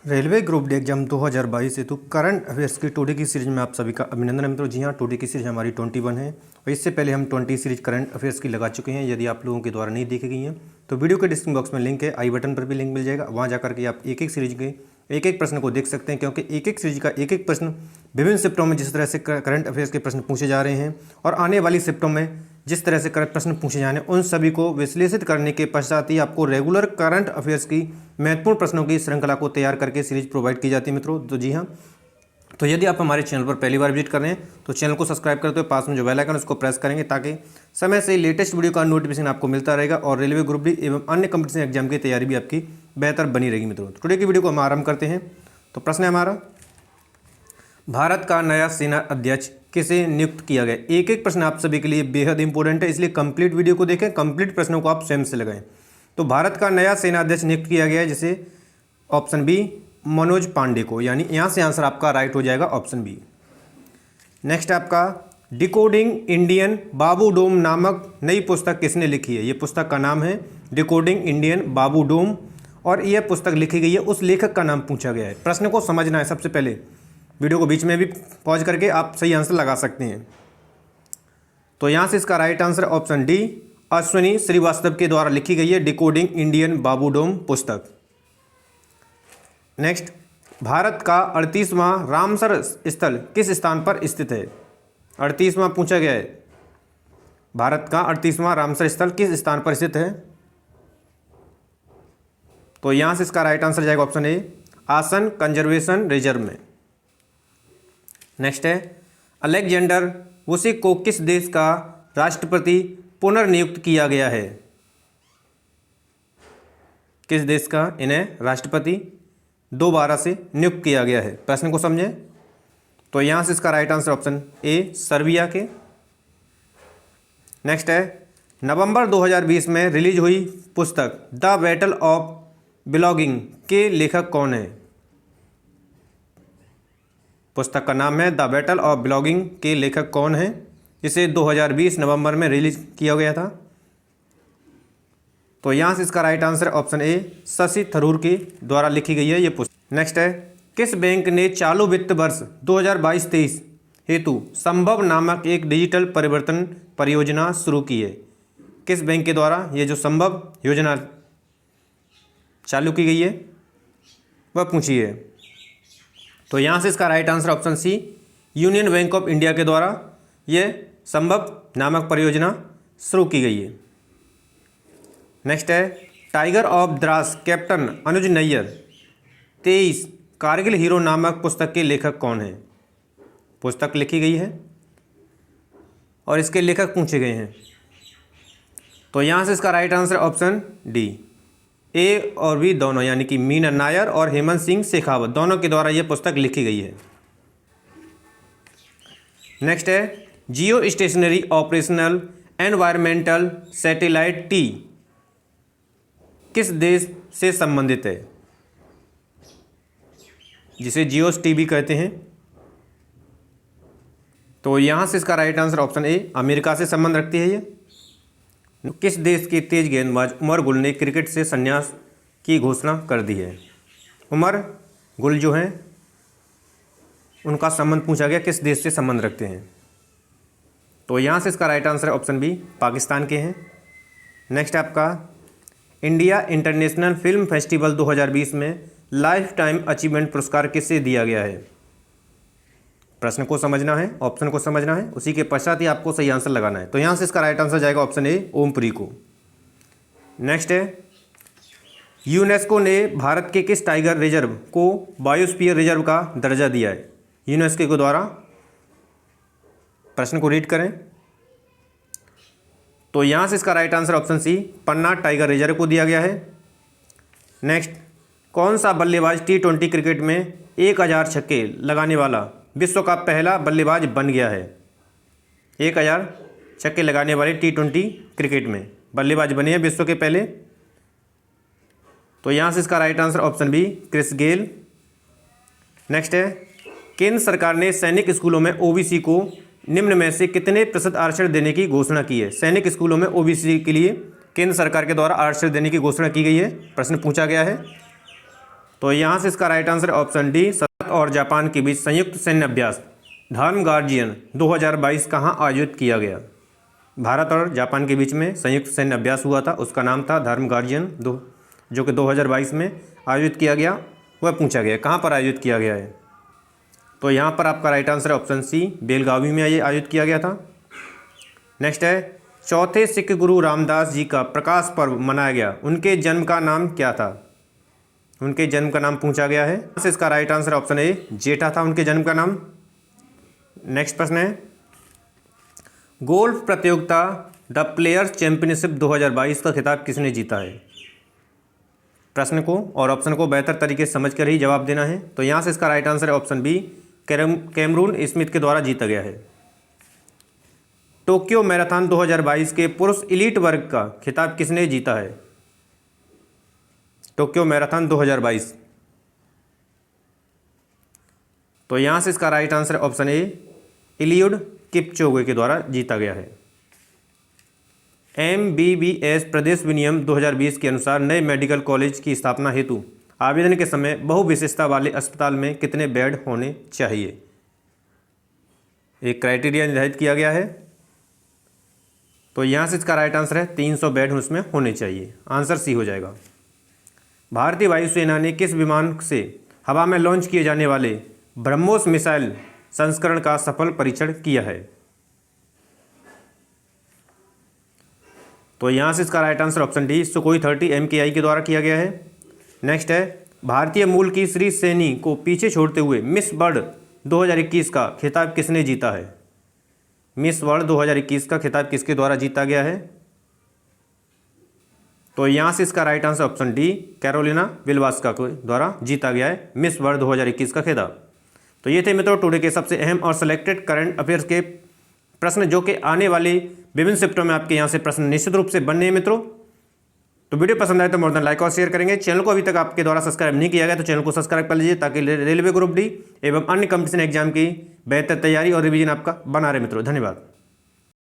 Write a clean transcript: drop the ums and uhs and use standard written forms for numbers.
Railway group D exam 2022 हेतु current affairs की today की सीरीज में आप सभी का अभिनंदन है मित्रों। जी हाँ, टुडे की सीरीज हमारी 21 है और इससे पहले हम 20 सीरीज करंट अफेयर्स की लगा चुके हैं। यदि आप लोगों के द्वारा नहीं देखी गई हैं तो वीडियो के डिस्क्रिप्शन बॉक्स में लिंक है, आई बटन पर भी लिंक मिल जाएगा। वहाँ जाकर के आप एक एक सीरीज के एक एक प्रश्न को देख सकते हैं, क्योंकि एक एक सीरीज का एक एक प्रश्न विभिन्न शिफ्टों में जिस तरह से करंट अफेयर्स के प्रश्न पूछे जा रहे हैं और आने वाली शिफ्टों में जिस तरह से करंट प्रश्न पूछे जाने उन सभी को विश्लेषित करने के पश्चात ही आपको रेगुलर करंट अफेयर्स की महत्वपूर्ण प्रश्नों की श्रृंखला को तैयार करके सीरीज प्रोवाइड की जाती है मित्रों। तो जी हाँ, तो यदि आप हमारे चैनल पर पहली बार विजिट कर रहे हैं तो चैनल को सब्सक्राइब करते हुए पास में जो बेल आइकन उसको प्रेस करेंगे, ताकि समय से लेटेस्ट वीडियो का नोटिफिकेशन आपको मिलता रहेगा और रेलवे ग्रुप डी एवं अन्य कॉम्पिटिशन एग्जाम की तैयारी भी आपकी बेहतर बनी रहेगी मित्रों। तो टुडे की वीडियो को हम आरंभ करते हैं। तो प्रश्न है हमारा, भारत का नया सेना अध्यक्ष किसे नियुक्त किया गया। एक एक प्रश्न आप सभी के लिए बेहद इंपॉर्टेंट है, इसलिए कंप्लीट वीडियो को देखें, कंप्लीट प्रश्नों को आप स्वयं से लगाएं। तो भारत का नया सेना अध्यक्ष नियुक्त किया गया है, जैसे ऑप्शन बी मनोज पांडे को, यानी यहाँ से आंसर आपका राइट हो जाएगा ऑप्शन बी। नेक्स्ट आपका डिकोडिंग इंडियन बाबू डोम नामक नई पुस्तक किसने लिखी है। ये पुस्तक का नाम है डिकोडिंग इंडियन बाबू डोम और यह पुस्तक लिखी गई है, उस लेखक का नाम पूछा गया है। प्रश्न को समझना है, सबसे पहले वीडियो को बीच में भी पॉज करके आप सही आंसर लगा सकते हैं। तो यहाँ से इसका right answer option D Ashwini Shrivastava के द्वारा लिखी गई है डिकोडिंग इंडियन बाबू डोम पुस्तक। नेक्स्ट, भारत का 38वां रामसर स्थल किस स्थान पर स्थित है। 38वां पूछा गया है, भारत का 38वां रामसर स्थल किस स्थान पर स्थित है। तो यहाँ से इसका राइट आंसर जाएगा ऑप्शन ए आसन कंजर्वेशन रिजर्व में। नेक्स्ट है, अलेक्जेंडर वुसिक को किस देश का राष्ट्रपति पुनर्नियुक्त किया गया है। किस देश का इन्हें राष्ट्रपति दोबारा से नियुक्त किया गया है, प्रश्न को समझें। तो यहाँ से इसका right answer option A Serbia के। नेक्स्ट है, नवंबर 2020 में रिलीज हुई पुस्तक द बैटल ऑफ बिलोगिंग के लेखक कौन है। पुस्तक का नाम है द बैटल ऑफ बिलोगिंग के लेखक कौन है। इसे 2020 नवंबर में रिलीज किया गया था। तो यहाँ से इसका right answer option A Shashi Tharoor के द्वारा लिखी गई है ये पुस्तक। नेक्स्ट है, किस बैंक ने चालू वित्त वर्ष 2022-23 हेतु संभव नामक एक डिजिटल परिवर्तन परियोजना शुरू की है। किस बैंक के द्वारा ये जो संभव योजना चालू की गई है वह पूछी है। तो यहाँ से इसका right answer option C union bank of India के द्वारा यह संभव नामक परियोजना शुरू की गई है। नेक्स्ट है, tiger of Dras captain Anuj Nayyar 23 Kargil hero नामक पुस्तक के लेखक कौन है। पुस्तक लिखी गई है और इसके लेखक पूछे गए हैं। तो यहाँ से इसका right answer option D A और बी दोनों, यानी कि मीना नायर और हेमंत सिंह शेखावत दोनों के द्वारा यह पुस्तक लिखी गई है। नेक्स्ट है, जियो stationery operational environmental satellite T किस देश से संबंधित है, जिसे जियोस टी भी कहते हैं। तो यहाँ से इसका right answer option A America से संबंध रखती है। ये किस देश के तेज गेंदबाज उमर गुल ने क्रिकेट से संन्यास की घोषणा कर दी है। उमर गुल जो हैं उनका संबंध पूछा गया, किस देश से संबंध रखते हैं। तो यहाँ से इसका right answer option B Pakistan के हैं। नेक्स्ट आपका, इंडिया इंटरनेशनल फिल्म फेस्टिवल 2020 में लाइफ टाइम अचीवमेंट पुरस्कार किससे दिया गया है। प्रश्न को समझना है, ऑप्शन को समझना है, उसी के पश्चात ही आपको सही आंसर लगाना है। तो यहाँ से इसका राइट आंसर जाएगा ऑप्शन ए ओमपुरी को। नेक्स्ट है, यूनेस्को ने भारत के किस टाइगर रिजर्व को बायोस्फीयर रिजर्व का दर्जा दिया है। यूनेस्को के द्वारा, प्रश्न को रीड करें। तो यहाँ से इसका राइट आंसर ऑप्शन सी पन्ना टाइगर रिजर्व को दिया गया है। नेक्स्ट, कौन सा बल्लेबाज T20 क्रिकेट में 1000 छक्के लगाने वाला विश्व का पहला बल्लेबाज बन गया है। 1000 छक्के लगाने वाले T20 क्रिकेट में बल्लेबाज बने हैं विश्व के पहले। तो यहाँ से इसका right answer option B Chris Gayle. Next है, केंद्र सरकार ने सैनिक स्कूलों में ओबीसी को निम्न में से कितने प्रतिशत आरक्षण देने की घोषणा की है। सैनिक स्कूलों में ओबीसी के लिए केंद्र सरकार के द्वारा आरक्षण देने की घोषणा की गई है, प्रश्न पूछा गया है। तो यहाँ से इसका right answer option D, Bharat और जापान के बीच संयुक्त सैन्य अभ्यास धर्म गार्जियन 2022 कहाँ आयोजित किया गया। भारत और जापान के बीच में संयुक्त सैन्य अभ्यास हुआ था, उसका नाम था धर्म गार्जियन जो कि 2022 में आयोजित किया गया। वह पूछा गया कहाँ पर आयोजित किया गया है। तो यहाँ पर आपका right answer option C, Belagavi में ये आयोजित किया गया था। नेक्स्ट है, चौथे सिख गुरु रामदास जी का प्रकाश पर्व मनाया गया, उनके जन्म का नाम क्या था। उनके जन्म का नाम पूछा गया है। इसका राइट आंसर ऑप्शन ए, जेठा था उनके जन्म का नाम। नेक्स्ट प्रश्न है, गोल्फ प्रतियोगिता द प्लेयर्स चैंपियनशिप 2022 का खिताब किसने जीता है। प्रश्न को और ऑप्शन को बेहतर तरीके से समझकर ही जवाब देना है। तो यहाँ से इसका राइट आंसर है ऑप्शन बी, कैमरून स्मिथ के द्वारा जीता गया है। टोक्यो मैराथन 2022 के पुरुष एलीट वर्ग का खिताब किसने जीता है। टोक्यो मैराथन 2022, तो यहाँ से इसका right answer option A, Eliud Kipchoge के द्वारा जीता गया है। MBBS प्रदेश विनियम 2020 के अनुसार नए मेडिकल कॉलेज की स्थापना हेतु आवेदन के समय बहुविशेषता वाले अस्पताल में कितने बेड होने चाहिए। एक क्राइटेरिया निर्धारित किया गया है। तो यहाँ से इसका राइट आंसर है 300 बेड उसमें होने चाहिए। आंसर सी हो जाएगा। भारतीय वायुसेना ने किस विमान से हवा में लॉन्च किए जाने वाले ब्रह्मोस मिसाइल संस्करण का सफल परीक्षण किया है। तो यहाँ से इसका right answer option D, सुकोई 30 MKI के द्वारा किया गया है। नेक्स्ट है, भारतीय मूल की श्री सैनी को पीछे छोड़ते हुए मिस वर्ल्ड 2021 का खिताब किसने जीता है। मिस वर्ल्ड 2021 का खिताब किसके द्वारा जीता गया है। तो यहाँ से इसका right answer option D, Karolina विल्वास्का के द्वारा जीता गया है मिस वर्ल्ड 2021 का खिताब। तो ये थे मित्रों टुडे के सबसे अहम और सिलेक्टेड करंट अफेयर्स के प्रश्न, जो कि आने वाले विभिन्न शिफ्टों में आपके यहाँ से प्रश्न निश्चित रूप से बनने हैं मित्रों। तो वीडियो पसंद आए तो मोर देन लाइक और शेयर करेंगे। चैनल को अभी तक आपके द्वारा सब्सक्राइब नहीं किया गया तो चैनल को सब्सक्राइब कर लीजिए, ताकि रेलवे ग्रुप डी एवं अन्य कंपटीशन एग्जाम की बेहतर तैयारी और रिवीजन आपका बना रहे मित्रों। धन्यवाद।